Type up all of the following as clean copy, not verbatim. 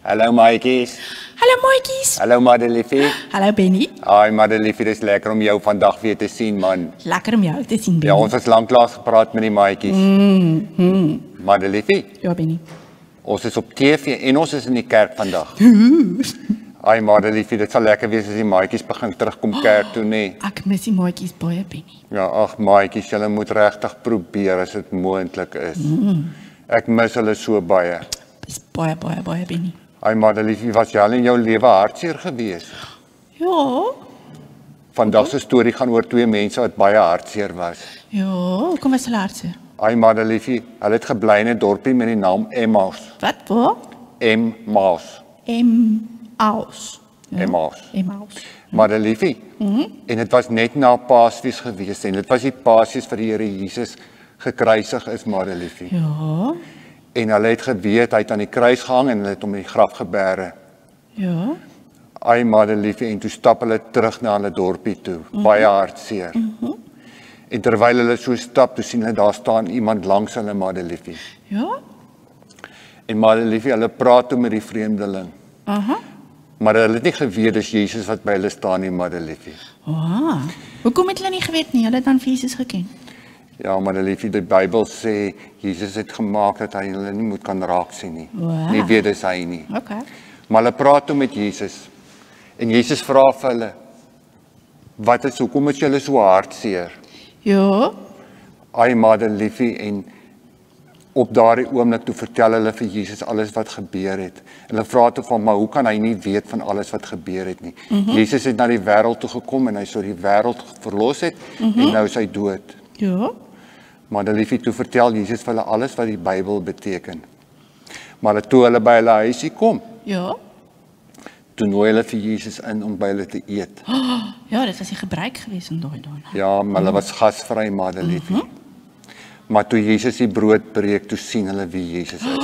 Hallo maatjies. Hallo maatjies. Hallo Madeliefie. Hallo Benny. Ai Madeliefie, dis lekker om jou vandag weer te sien man. Lekker om jou te sien, Benny. Ja, ons het lanklaas gepraat met die maatjies. Madeliefie, Ja, Benny. ons is op TV en ons is in die kerk vandag. Ai Madeliefie, dit sal lekker wees as die maatjies begin terugkom kerk toe, nee. Ek mis die maatjies baie, Benny. Ja, ag maatjies, julle moet regtig probeer as dit moontlik is. Ek mis hulle so baie. Dis baie, Benny. Ai Madeliefie, was jy al in jou lewe hartseer gewees? Ja. Vandag se storie gaan oor twee mense wat baie hartseer was. Ja, hoekom was hulle hartseer? Ai Madeliefie, hulle het gebly in 'n dorpie met die naam Emmaus. Wat, waar? Emmaus. Emmaus. Ja. Emmaus. Emmaus. Madeliefie. En dit was net na Paasfees gewees en dit was die Paasfees vir die Here Jesus gekruisig is, Madeliefie. Ja. En hulle het geweet hy het aan die kruis gehang en hulle het hom in die graf gebêre. Ja. Ai Madeliefie, en toe stap hulle terug na hulle dorpie toe, baie hartseer. En terwyl hulle so stap, toe sien hulle daar staan iemand langs hulle, Madeliefie. Ja. En Madeliefie, hulle praat toe met die vreemdeling. Aha. Maar hulle het nie geweet dis Jesus wat by hulle staan nie, Madeliefie. Ah. Hoekom het hulle nie geweet nie? Hulle het dan vir Jesus geken. Ja, Madeliefie, die Bybel sê Jesus het gemaak dat hy hulle nie moet kan raak sien nie. Wow. Nie weet dis hy nie. Okay. Maar hulle praat toe met Jesus. En Jesus vra vir hulle: "Wat is hoekom is julle so hartseer?" Ja. Ai Madeliefie, en op daardie oomblik toe vertel hulle vir Jesus alles wat gebeur het. Hulle vra toe van, maar hoe kan hy nie weet van alles wat gebeur het nie? Jesus het na die wêreld toe gekom en hy sou die wêreld verlos het en nou is hy dood. Ja. Madeliefie, toe vertel Jesus vir hulle alles wat die Bybel beteken. Maar toe hulle by hulle huisie kom, Ja. toe nooi hulle vir Jesus in om by hulle te eet. Ja, dit was die gebruik geweest in daai dae. Ja, maar hulle was gasvry, Madeliefie. Maar toe Jesus die brood breek, toe sien hulle wie Jesus is.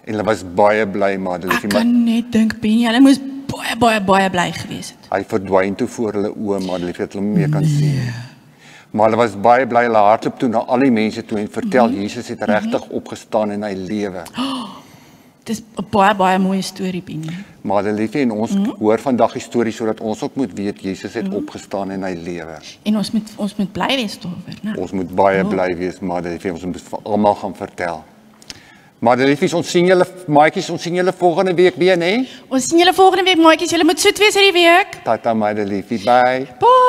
En hulle was baie bly, Madeliefie, Ek maar kan net dink, Benny, hulle moes baie bly gewees het. hy verdwyn toe voor hulle oë, Madeliefie, dat hulle hom meer kan sien. Maar hulle was baie bly, hulle hardloop toe na al die mense toe en vertel, Jesus het regtig opgestaan en hy lewe. Dis 'n baie mooi storie, Benny. Madeliefie, en ons hoor vandag die storie sodat ons ook moet weet, Jesus het opgestaan en hy lewe. En ons moet bly wees daaroor, né? Ons moet baie bly wees, Madeliefie, ons moet vir almal gaan vertel. Madeliefie, ons sien julle, maatjies, ons sien julle volgende week weer, né? Ons sien julle volgende week, maatjies. Julle moet soet wees hierdie week. Tata Madeliefie, bye. Bye.